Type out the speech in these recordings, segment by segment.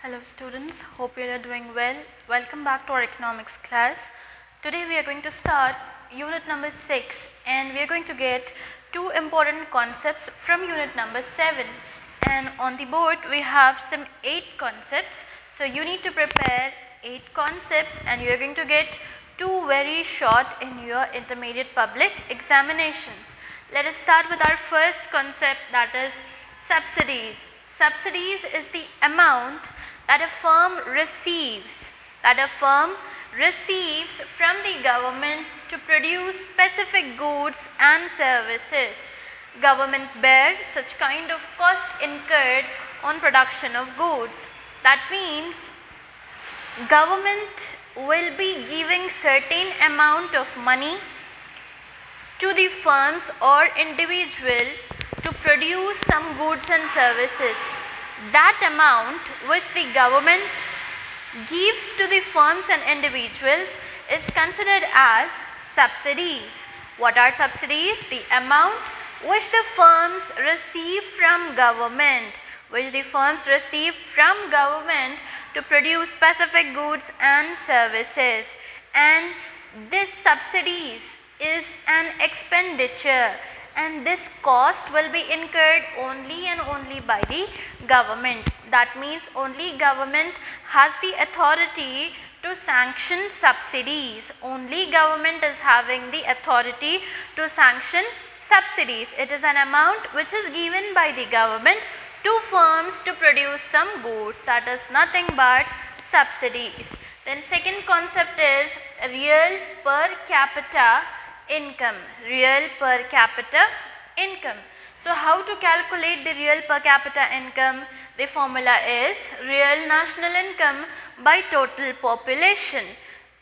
Hello students, hope you are doing well. Welcome back to our economics class. Today we are going to start unit number 6 and we are going to get two important concepts from unit number 7, and on the board we have some 8 concepts. So you need to prepare 8 concepts and you are going to get 2 very short in your intermediate public examinations. Let us start with our first concept, that is subsidies. Subsidies is the amount that a firm receives from the government to produce specific goods and services. Government bears such kind of cost incurred on production of goods. That means government will be giving certain amount of money to the firms or individual to produce some goods and services. That amount which the government gives to the firms and individuals is considered as subsidies. What are subsidies? The amount which the firms receive from government, to produce specific goods and services, and this subsidies is an expenditure, and this cost will be incurred only and only by the government. That means only government has the authority to sanction subsidies. Only government is having the authority to sanction subsidies. It is an amount which is given by the government to firms to produce some goods, that is nothing but subsidies. Then second concept is real per capita income. So how to calculate the real per capita income? The formula is real national income by total population.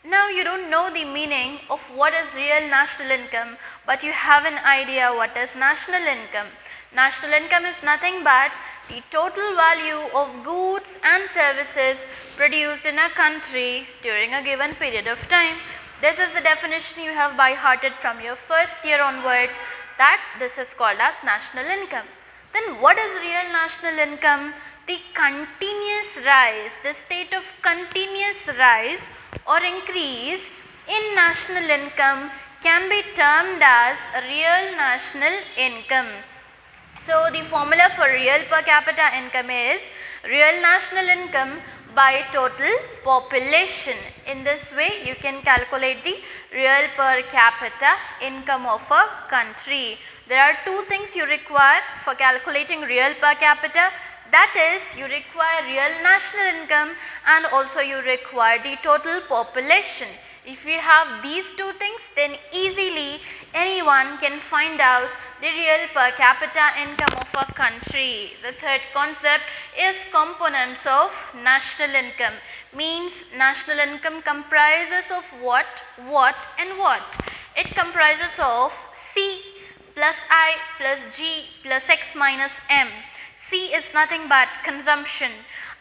Now you don't know the meaning of what is real national income, but you have an idea what is national income. National income is nothing but the total value of goods and services produced in a country during a given period of time. This is the definition you have by hearted from your first year onwards, that this is called as national income. Then what is real national income? The continuous rise, the state of continuous rise or increase in national income can be termed as real national income. So the formula for real per capita income is real national income by total population. In this way you can calculate the real per capita income of a country. There are two things you require for calculating real per capita, that is you require real national income and also you require the total population. If you have these two things, then easily anyone can find out the real per capita income of a country. The third concept is components of national income. Means national income comprises of what and what. It comprises of C plus I plus G plus X minus M. C is nothing but consumption,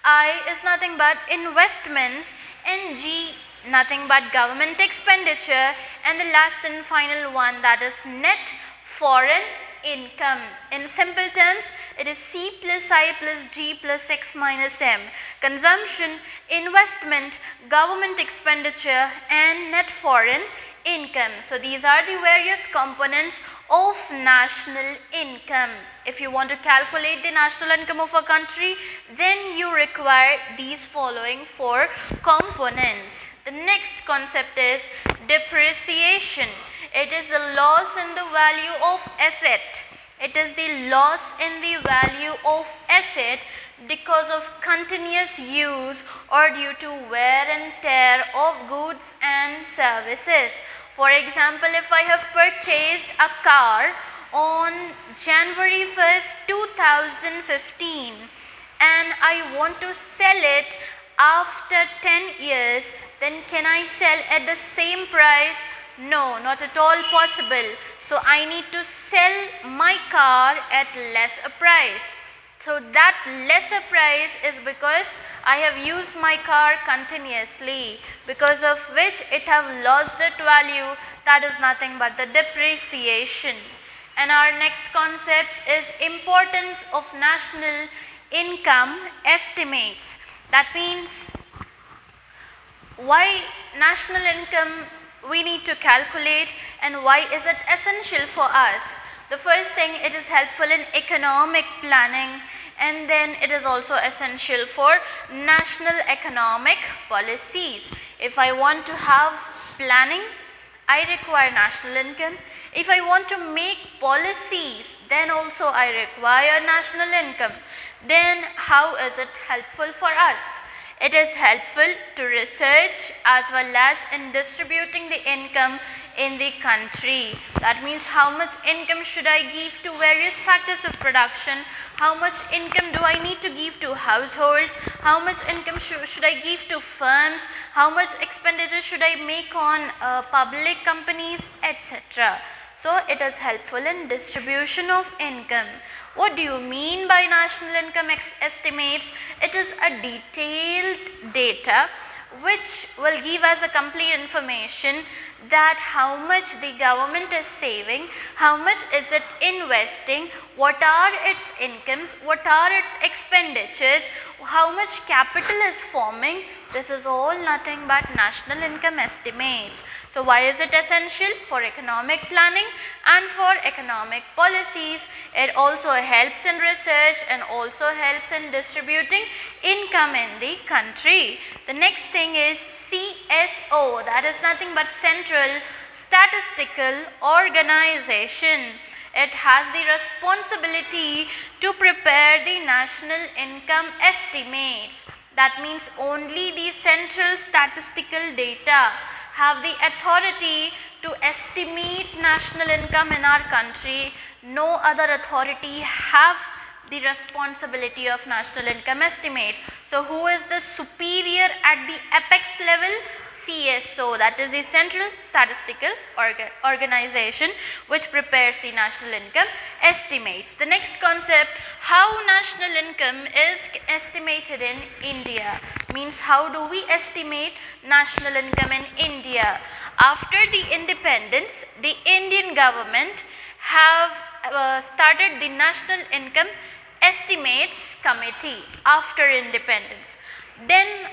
I is nothing but investments, and G nothing but government expenditure, and the last and final one, that is net foreign income. In simple terms, it is C plus I plus G plus X minus M. Consumption, investment, government expenditure, and net foreign income. So these are the various components of national income. If you want to calculate the national income of a country, then you require these following 4 components. The next concept is depreciation. It is the loss in the value of asset. It is the loss in the value of asset because of continuous use or due to wear and tear of goods and services. For example, if I have purchased a car on January 1st, 2015 and I want to sell it after 10 years, then can I sell at the same price? No, not at all possible. So I need to sell my car at lesser price. So that lesser price is because I have used my car continuously, because of which it have lost its value. That is nothing but the depreciation. And our next concept is importance of national income estimates. That means why national income we need to calculate and why is it essential for us. The first thing, it is helpful in economic planning, and then it is also essential for national economic policies. If I want to have planning, I require national income. If I want to make policies, then also I require national income. Then how is it helpful for us? It is helpful to research as well as in distributing the income in the country. That means how much income should I give to various factors of production, how much income do I need to give to households, how much income should I give to firms, how much expenditure should I make on public companies, etc. So it is helpful in distribution of income. What do you mean by national income estimates? It is a detailed data which will give us a complete information that how much the government is saving, how much is it investing, what are its incomes, what are its expenditures, how much capital is forming. This is all nothing but national income estimates. So why is it essential? For economic planning and for economic policies. It also helps in research and also helps in distributing income in the country. The next thing is CSO, that is nothing but Central Statistical Organization. It has the responsibility to prepare the national income estimates. That means only the central statistical data have the authority to estimate national income in our country. No other authority have the responsibility of national income estimate. So who is the superior at the apex level? CSO, that is the Central Statistical Organization, which prepares the national income estimates. The next concept, how national income is estimated in India, means how do we estimate national income in India. After the independence, the Indian government have started the National Income Estimates Committee after independence. Then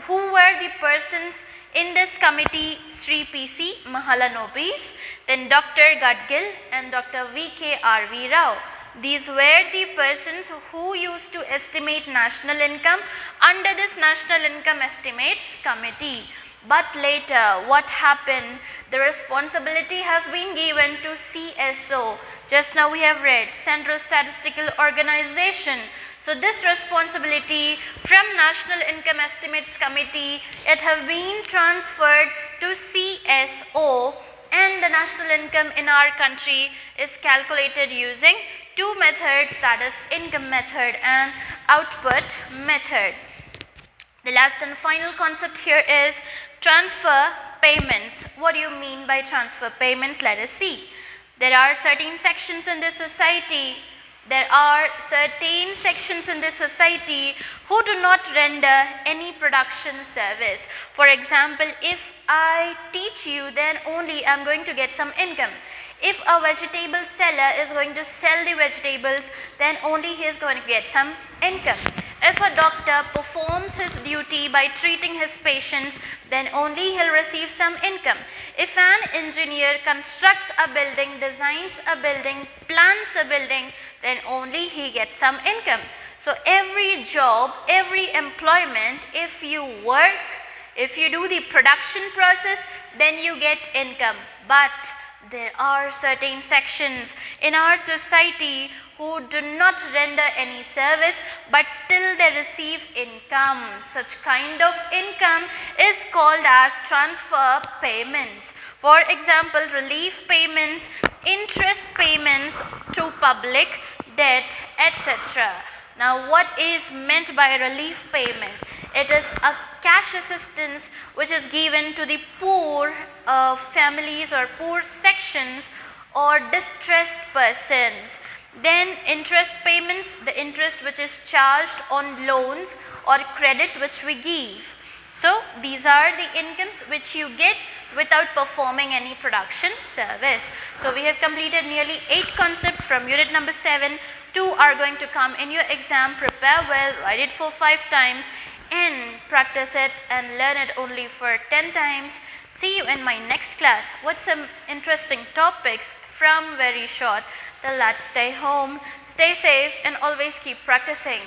who were the persons in this committee? Sri P.C. Mahalanobis, then Dr. Gadgil and Dr. V.K.R.V. Rao. These were the persons who used to estimate national income under this National Income Estimates Committee. But later what happened? The responsibility has been given to CSO. Just now we have read Central Statistical Organization. So this responsibility from National Income Estimates Committee, it have been transferred to CSO, and the national income in our country is calculated using two methods, that is income method and output method. The last and final concept here is transfer payments. What do you mean by transfer payments? Let us see. There are certain sections in this society who do not render any production service. For example, if I teach you, then only I am going to get some income. If a vegetable seller is going to sell the vegetables, then only he is going to get some income. If a doctor performs his duty by treating his patients, then only he'll receive some income. If an engineer constructs a building, designs a building, plans a building, then only he gets some income. So every job, every employment, if you work, if you do the production process, then you get income. But there are certain sections in our society who do not render any service, but still they receive income. Such kind of income is called as transfer payments. For example, relief payments, interest payments to public debt, etc. Now what is meant by relief payment? It is a cash assistance which is given to the poor families or poor sections or distressed persons. Then interest payments, the interest which is charged on loans or credit which we give. So these are the incomes which you get without performing any production service. So we have completed nearly 8 concepts from unit number 7 2 are going to come in your exam. Prepare well, write it for 5 times and practice it and learn it only for 10 times. See you in my next class with some interesting topics from very short. Till that, stay home, stay safe and always keep practicing.